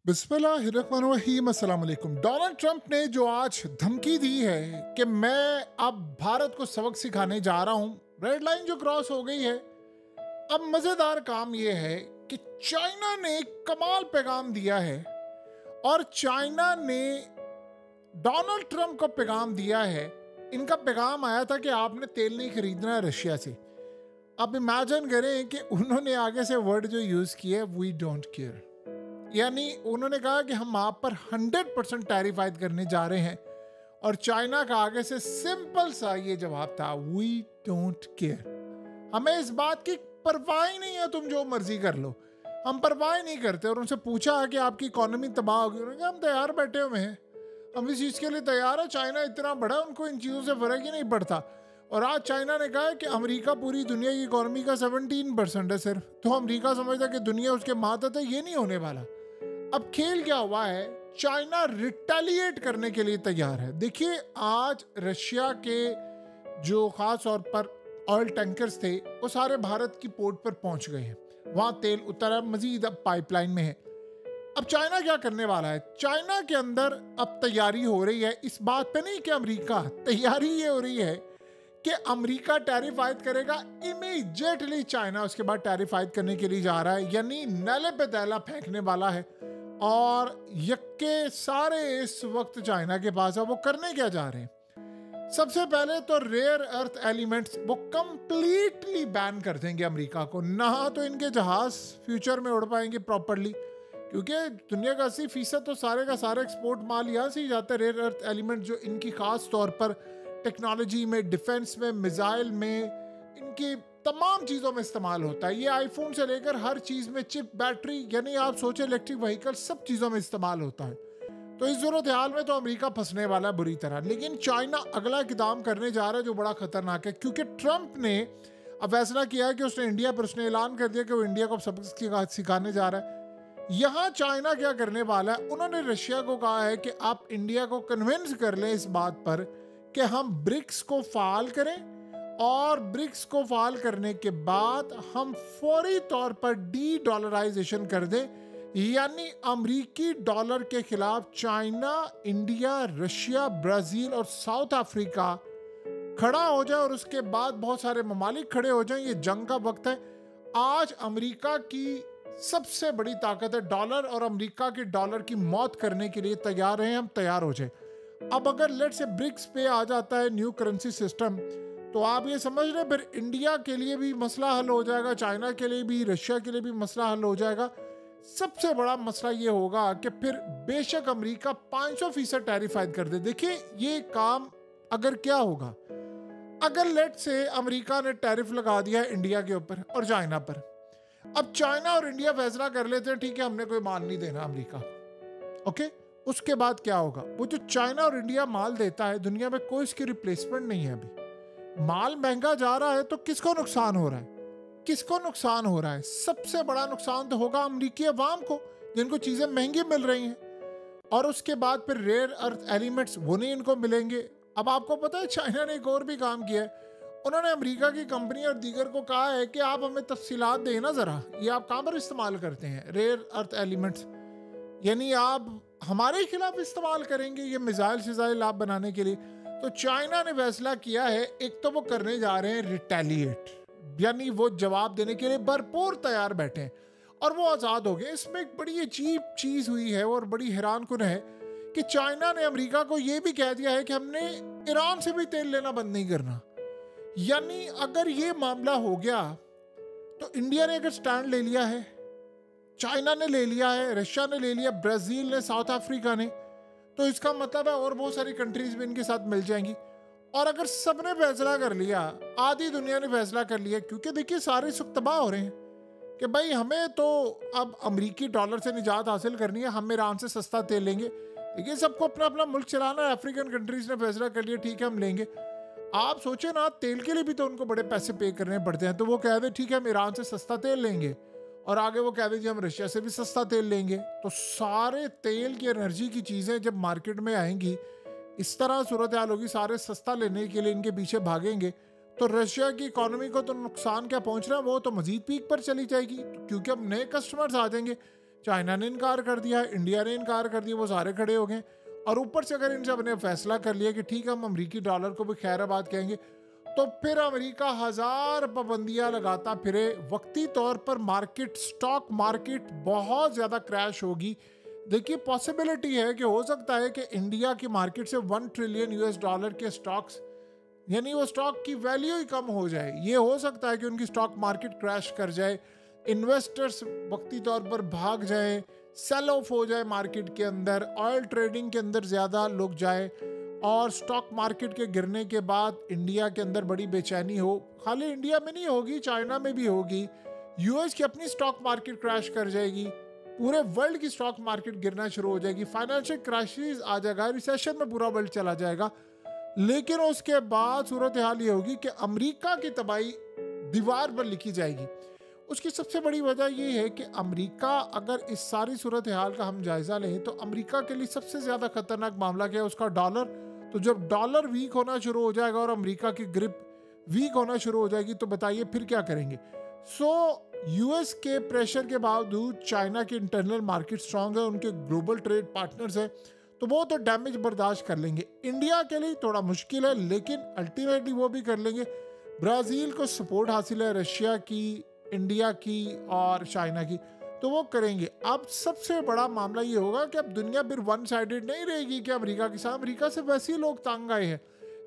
बिस्मिल्लाहिर्रहमानिर्रहीम अस्सलाम वालेकुम। डोनाल्ड ट्रंप ने जो आज धमकी दी है कि मैं अब भारत को सबक सिखाने जा रहा हूं, रेड लाइन जो क्रॉस हो गई है। अब मजेदार काम यह है कि चाइना ने कमाल पैगाम दिया है और चाइना ने डोनाल्ड ट्रंप को पैगाम दिया है। इनका पैगाम आया था कि आपने तेल नहीं खरीदना है रशिया से। अब इमेजिन करें कि उन्होंने आगे से वर्ड जो यूज किया है, वी डोंट केयर, यानी उन्होंने कहा कि हम आप पर 100% टैरिफ आयद करने जा रहे हैं। और चाइना का आगे से सिंपल सा ये जवाब था, वी डोंट केयर, हमें इस बात की परवाह ही नहीं है, तुम जो मर्जी कर लो, हम परवाह नहीं करते। और उनसे पूछा कि आपकी इकोनॉमी तबाह होगी, उन्होंने कहा हम तैयार बैठे हुए हैं, हम इस चीज़ के लिए तैयार है। चाइना इतना बड़ा, उनको इन चीज़ों से फर्क ही नहीं पड़ता। और आज चाइना ने कहा है कि अमेरिका पूरी दुनिया की इकोनॉमी का 17% है सिर्फ, तो अमेरिका समझता कि दुनिया उसके मातहत है। ये नहीं होने वाला। अब खेल क्या हुआ है, चाइना रिटेलिएट करने के लिए तैयार है। देखिए आज रशिया के जो खास तौर पर ऑयल टैंकर्स थे वो सारे भारत की पोर्ट पर पहुंच गए हैं, वहां तेल उतरा, मजीद अब पाइपलाइन में है। अब चाइना क्या करने वाला है, चाइना के अंदर अब तैयारी हो रही है इस बात पे नहीं कि अमेरिका, तैयारी ये हो रही है कि अमेरिका टैरिफ आयद करेगा, इमीडिएटली चाइना उसके बाद टैरिफ आयद करने के लिए जा रहा है, यानी नाले पे तैला फेंकने वाला है। और यक्के सारे इस वक्त चाइना के पास है। वो करने क्या जा रहे हैं, सबसे पहले तो रेयर अर्थ एलिमेंट्स वो कंप्लीटली बैन कर देंगे अमेरिका को। ना तो इनके जहाज फ्यूचर में उड़ पाएंगे प्रॉपरली, क्योंकि दुनिया का 80% तो सारे का सारा एक्सपोर्ट माल यहाँ से ही जाता है। रेयर अर्थ एलिमेंट जो इनकी खास तौर पर टेक्नोलॉजी में, डिफेंस में, मिसाइल में, इनकी तमाम चीज़ों में इस्तेमाल होता है। ये आईफोन से लेकर हर चीज़ में, चिप, बैटरी, यानी आप सोचें इलेक्ट्रिक व्हीकल, सब चीज़ों में इस्तेमाल होता है। तो इस सूरत हाल में तो अमेरिका फंसने वाला है बुरी तरह। लेकिन चाइना अगला इक़दाम करने जा रहा है जो बड़ा खतरनाक है, क्योंकि ट्रंप ने अब फैसला किया है कि उसने इंडिया पर, उसने ऐलान कर दिया कि वो इंडिया को सबक सिखाने जा रहा है। यहाँ चाइना क्या करने वाला है, उन्होंने रशिया को कहा है कि आप इंडिया को कन्विंस कर लें इस बात पर कि हम ब्रिक्स को फाल करें, और ब्रिक्स को फाल करने के बाद हम फौरी तौर पर डी डॉलराइजेशन कर दें, यानी अमरीकी डॉलर के खिलाफ चाइना, इंडिया, रशिया, ब्राजील और साउथ अफ्रीका खड़ा हो जाए, और उसके बाद बहुत सारे ममालिक खड़े हो जाएं। ये जंग का वक्त है। आज अमेरिका की सबसे बड़ी ताकत है डॉलर, और अमेरिका के डॉलर की मौत करने के लिए तैयार हैं, हम तैयार हो जाए। अब अगर लेट से ब्रिक्स पे आ जाता है न्यू करेंसी सिस्टम, तो आप ये समझ रहे फिर इंडिया के लिए भी मसला हल हो जाएगा, चाइना के लिए भी, रशिया के लिए भी मसला हल हो जाएगा। सबसे बड़ा मसला ये होगा कि फिर बेशक अमेरिका 500% टैरिफ आयद कर दे। देखिए ये काम अगर क्या होगा, अगर लेट से अमेरिका ने टैरिफ लगा दिया है इंडिया के ऊपर और चाइना पर, अब चाइना और इंडिया फैसला कर लेते हैं ठीक है हमने कोई माल नहीं देना अमेरिका को, ओके, उसके बाद क्या होगा, वो जो चाइना और इंडिया माल देता है दुनिया में कोई इसकी रिप्लेसमेंट नहीं है। अभी माल महंगा जा रहा है तो किसको नुकसान हो रहा है, किसको नुकसान हो रहा है, सबसे बड़ा नुकसान तो होगा अमरीकी अवाम को, जिनको चीजें महंगी मिल रही हैं। और उसके बाद फिर रेयर अर्थ एलिमेंट्स वो नहीं इनको मिलेंगे। अब आपको पता है चाइना ने एक और भी काम किया है, उन्होंने अमेरिका की कंपनी और दीगर को कहा है कि आप हमें तफसीलात दें ना ज़रा, ये आप कहाँ पर इस्तेमाल करते हैं रेयर अर्थ एलिमेंट्स, यानी आप हमारे खिलाफ इस्तेमाल करेंगे ये मिसाइल शिजाइल आप बनाने के लिए। तो चाइना ने फैसला किया है, एक तो वो करने जा रहे हैं रिटेलिएट, यानी वो जवाब देने के लिए भरपूर तैयार बैठे हैं, और वो आज़ाद हो गए। इसमें एक बड़ी अजीब चीज़ हुई है और बड़ी हैरान कुन है कि चाइना ने अमेरिका को ये भी कह दिया है कि हमने ईरान से भी तेल लेना बंद नहीं करना। यानी अगर ये मामला हो गया तो इंडिया ने अगर स्टैंड ले लिया है, चाइना ने ले लिया है, रशिया ने ले लिया, ब्राजील ने, साउथ अफ्रीका ने, तो इसका मतलब है और बहुत सारी कंट्रीज भी इनके साथ मिल जाएंगी। और अगर सबने फैसला कर लिया, आधी दुनिया ने फैसला कर लिया, क्योंकि देखिए सारे सुख तबाह हो रहे हैं कि भाई हमें तो अब अमरीकी डॉलर से निजात हासिल करनी है, हम ईरान से सस्ता तेल लेंगे। देखिए सबको अपना अपना मुल्क चलाना है, अफ्रीकन कंट्रीज ने फैसला कर लिया ठीक है हम लेंगे। आप सोचे ना, तेल के लिए भी तो उनको बड़े पैसे पे करने पड़ते हैं, तो वो कह दे ठीक है हम ईरान से सस्ता तेल लेंगे, और आगे वो कह दीजिए हम रशिया से भी सस्ता तेल लेंगे। तो सारे तेल की, एनर्जी की चीज़ें जब मार्केट में आएंगी, इस तरह सूरत हाल होगी, सारे सस्ता लेने के लिए इनके पीछे भागेंगे, तो रशिया की इकोनॉमी को तो नुकसान क्या पहुंच रहा है, वो तो मजीद पीक पर चली जाएगी, क्योंकि अब नए कस्टमर्स आ जाएंगे। चाइना ने इनकार कर दिया, इंडिया ने इनकार कर दिया, वो सारे खड़े हो गए। और ऊपर से अगर इन सब ने फैसला कर लिया कि ठीक है हम अमरीकी डॉलर को भी खैराबाद कहेंगे, तो फिर अमेरिका हजार पाबंदियां लगाता फिरे। वक्ती तौर पर मार्केट, स्टॉक मार्केट बहुत ज्यादा क्रैश होगी। देखिए पॉसिबिलिटी है कि हो सकता है कि इंडिया की मार्केट से 1 ट्रिलियन यूएस डॉलर के स्टॉक्स, यानी वो स्टॉक की वैल्यू ही कम हो जाए। ये हो सकता है कि उनकी स्टॉक मार्केट क्रैश कर जाए, इन्वेस्टर्स वक्ती तौर पर भाग जाए, सेल ऑफ हो जाए मार्केट के अंदर, ऑयल ट्रेडिंग के अंदर ज़्यादा लोग जाए, और स्टॉक मार्केट के गिरने के बाद इंडिया के अंदर बड़ी बेचैनी हो। खाली इंडिया में नहीं होगी, चाइना में भी होगी। यूएस की अपनी स्टॉक मार्केट क्रैश कर जाएगी, पूरे वर्ल्ड की स्टॉक मार्केट गिरना शुरू हो जाएगी, फाइनेंशियल क्राइसिस आ जाएगा, रिसेशन में पूरा वर्ल्ड चला जाएगा। लेकिन उसके बाद सूरत हाल ये होगी कि अमेरिका की तबाही दीवार पर लिखी जाएगी। उसकी सबसे बड़ी वजह यह है कि अमेरिका, अगर इस सारी सूरत हाल का हम जायजा लें तो अमेरिका के लिए सबसे ज़्यादा खतरनाक मामला क्या है, उसका डॉलर। तो जब डॉलर वीक होना शुरू हो जाएगा और अमेरिका की ग्रिप वीक होना शुरू हो जाएगी, तो बताइए फिर क्या करेंगे। यूएस के प्रेशर के बावजूद चाइना की इंटरनल मार्केट स्ट्रांग है, उनके ग्लोबल ट्रेड पार्टनर्स हैं, तो वो तो डैमेज बर्दाश्त कर लेंगे। इंडिया के लिए थोड़ा मुश्किल है, लेकिन अल्टीमेटली वो भी कर लेंगे। ब्राज़ील को सपोर्ट हासिल है रशिया की, इंडिया की और चाइना की, तो वो करेंगे। अब सबसे बड़ा मामला ये होगा कि अब दुनिया फिर वन साइडेड नहीं रहेगी कि अमेरिका के साथ। अमेरिका से वैसे ही लोग तंग आए हैं,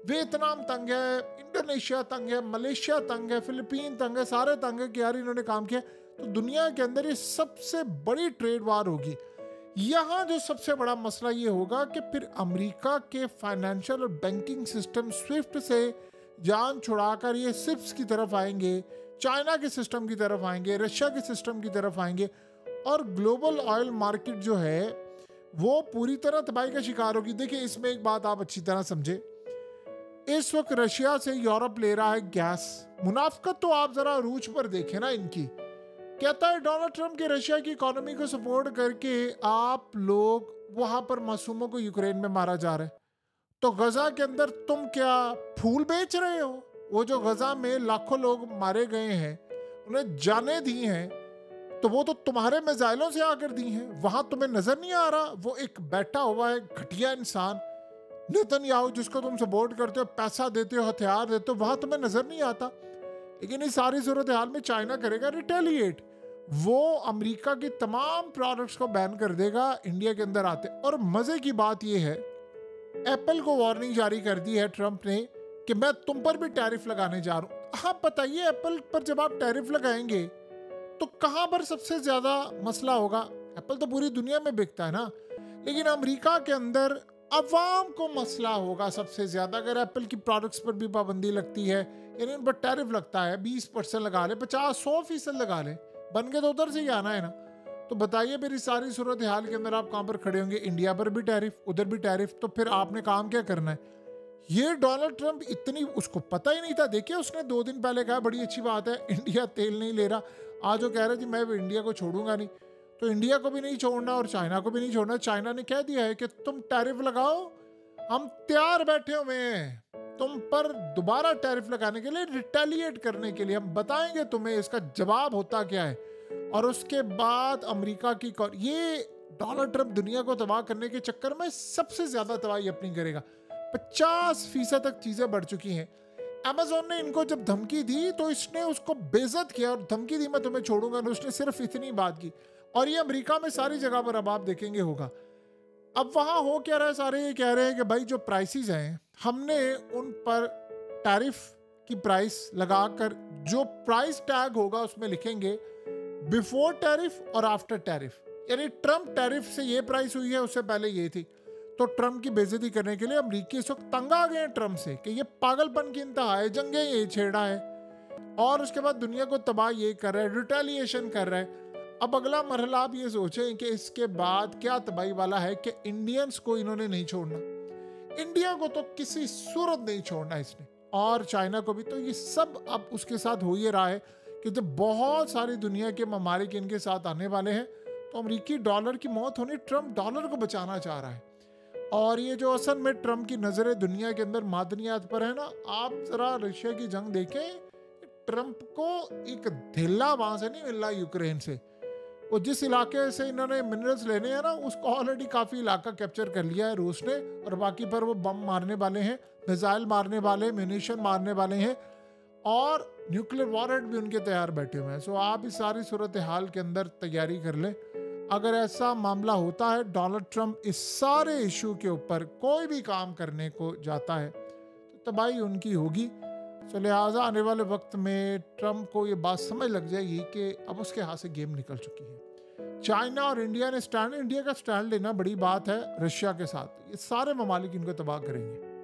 वियतनाम तंग है, इंडोनेशिया तंग है, मलेशिया तंग है, फिलीपीन तंग है, सारे तंग है कि यार इन्होंने काम किया। तो दुनिया के अंदर ये सबसे बड़ी ट्रेड वार होगी। यहाँ जो सबसे बड़ा मसला ये होगा कि फिर अमेरिका के फाइनेंशियल और बैंकिंग सिस्टम स्विफ्ट से जान छुड़ाकर ये सिप्स की तरफ आएंगे, चाइना के सिस्टम की तरफ आएंगे, रशिया के सिस्टम की तरफ आएंगे, और ग्लोबल ऑयल मार्केट जो है वो पूरी तरह तबाही का शिकार होगी। देखिए इसमें एक बात आप अच्छी तरह समझे, इस वक्त रशिया से यूरोप ले रहा है गैस। मुनाफकत तो आप जरा रूच पर देखें ना इनकी। कहता है डोनाल्ड ट्रंप के रशिया की इकोनॉमी को सपोर्ट करके आप लोग वहां पर मासूमों को यूक्रेन में मारा जा रहा है, तो गजा के अंदर तुम क्या फूल बेच रहे हो? वो जो गजा में लाखों लोग मारे गए हैं, उन्हें जाने दी हैं, तो वो तो तुम्हारे मिसाइलों से आकर दी हैं। वहां तुम्हें नजर नहीं आ रहा वो एक बैठा हुआ है घटिया इंसान नेतन्याहू, जिसको तुम सपोर्ट करते हो, पैसा देते हो, हथियार देते हो, वहां तुम्हें नजर नहीं आता। लेकिन इस सारी सूरत हाल में चाइना करेगा रिटेलिएट। वो अमेरिका की तमाम प्रोडक्ट्स को बैन कर देगा इंडिया के अंदर आते। और मजे की बात यह है, एप्पल को वार्निंग जारी कर दी है ट्रंप ने कि मैं तुम पर भी टैरिफ लगाने जा रहा हूं। हाँ बताइए, एप्पल पर जब आप टैरिफ लगाएंगे तो कहां पर सबसे ज्यादा मसला होगा? एप्पल तो पूरी दुनिया में बिकता है ना, लेकिन अमेरिका के अंदर अवाम को मसला होगा सबसे ज्यादा। अगर एप्पल की प्रोडक्ट्स पर भी पाबंदी लगती है, यानी उन पर टैरिफ लगता है, 20% लगा ले, 50-100% लगा ले, बन के तो उधर से ही आना है ना। तो बताइए फिर इस सारी सूरत हाल के अंदर आप कहां पर खड़े होंगे? इंडिया पर भी टैरिफ, उधर भी टैरिफ, तो फिर आपने काम क्या करना है? ये डोनाल्ड ट्रंप इतनी, उसको पता ही नहीं था। देखिए उसने 2 दिन पहले कहा बड़ी अच्छी बात है इंडिया तेल नहीं ले रहा, आज वो कह रहा जी मैं इंडिया को छोड़ूंगा नहीं। तो इंडिया को भी नहीं छोड़ना और चाइना को भी नहीं छोड़ना। चाइना ने कह दिया है कि तुम टैरिफ लगाओ, हम तैयार बैठे हुए हैं तुम पर दोबारा टैरिफ लगाने के लिए, रिटेलिएट करने के लिए। हम बताएंगे तुम्हें इसका जवाब होता क्या है। और उसके बाद अमेरिका की ये डोनाल्ड ट्रंप दुनिया को तबाह करने के चक्कर में सबसे ज्यादा तबाही अपनी करेगा। 50% तक चीजें बढ़ चुकी हैं। अमेज़न ने इनको जब धमकी दी तो इसने उसको बेइज्जत किया और धमकी दी मैं तुम्हें छोड़ूंगा नहीं। उसने सिर्फ इतनी बात की, और ये अमेरिका में सारी जगह पर अब आप देखेंगे होगा। अब वहां हो क्या रहा है, सारे ये कह रहे हैं कि भाई जो प्राइसेस हैं हमने उन पर टैरिफ की प्राइस लगाकर, जो प्राइस टैग होगा उसमें लिखेंगे बिफोर टैरिफ और आफ्टर टैरिफ। यानी ट्रंप टैरिफ से ये प्राइस हुई है, उससे पहले ये थी। तो ट्रंप की बेइज्जती करने के लिए अमेरिकी इस वक्त तंग आ गए हैं ट्रंप से कि ये पागलपन की इंतहा है, जंगे ये छेड़ा है, और उसके बाद दुनिया को तबाह ये कर रहा है, रिटेलिएशन कर रहा है। अब अगला मरहला आप ये सोचें कि इसके बाद क्या तबाही वाला है कि इंडियंस को इन्होंने नहीं छोड़ना, इंडिया को तो किसी सूरत नहीं छोड़ना इसने, और चाइना को भी। तो ये सब अब उसके साथ हो ही रहा है कि जब बहुत सारी दुनिया के ममालिक इनके साथ आने वाले हैं तो अमेरिकी डॉलर की मौत होनी। ट्रंप डॉलर को बचाना चाह रहा है, और ये जो असल में ट्रंप की नज़रें दुनिया के अंदर मादनियात पर है ना, आप जरा रशिया की जंग देखें, ट्रंप को एक ढीला वहां से नहीं मिल रहा यूक्रेन से। वो जिस इलाके से इन्होंने मिनरल्स लेने हैं ना, उसको ऑलरेडी काफ़ी इलाका कैप्चर कर लिया है रूस ने, और बाकी पर वो बम मारने वाले हैं, मिसाइल मारने वाले, म्यूनिशन मारने वाले हैं, और न्यूक्लियर वॉरहेड भी उनके तैयार बैठे हुए हैं। सो आप इस सारी सूरत हाल के अंदर तैयारी कर लें। अगर ऐसा मामला होता है, डोनाल्ड ट्रंप इस सारे इशू के ऊपर कोई भी काम करने को जाता है, तो तबाही उनकी होगी। तो लिहाजा आने वाले वक्त में ट्रंप को ये बात समझ लग जाएगी कि अब उसके हाथ से गेम निकल चुकी है। चाइना और इंडिया ने इंडिया का स्टैंड लेना बड़ी बात है रशिया के साथ। ये सारे ममालिक इनको तबाह करेंगे।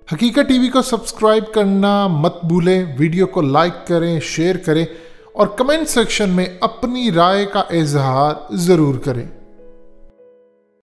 हकीकत टीवी को सब्सक्राइब करना मत भूलें, वीडियो को लाइक करें, शेयर करें और कमेंट सेक्शन में अपनी राय का इजहार ज़रूर करें।